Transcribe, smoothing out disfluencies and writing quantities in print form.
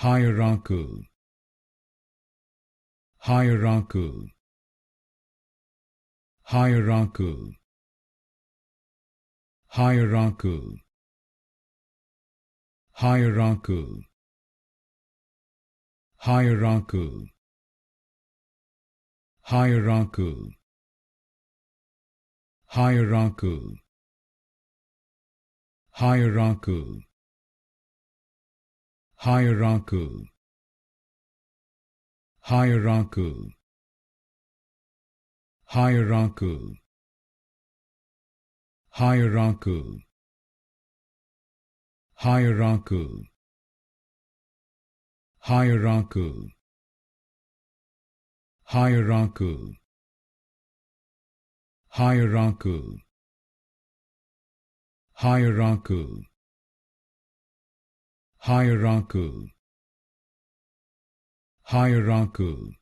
Hierarchal, hierarchal, hierarchal, hierarchal, hierarchal, hierarchal, hierarchal, hierarchal, hierarchal, hierarchal, hierarchal, hierarchal, hierarchal, hierarchal, hierarchal, hierarchal, hierarchal, hierarchal, hierarchal, hierarchal,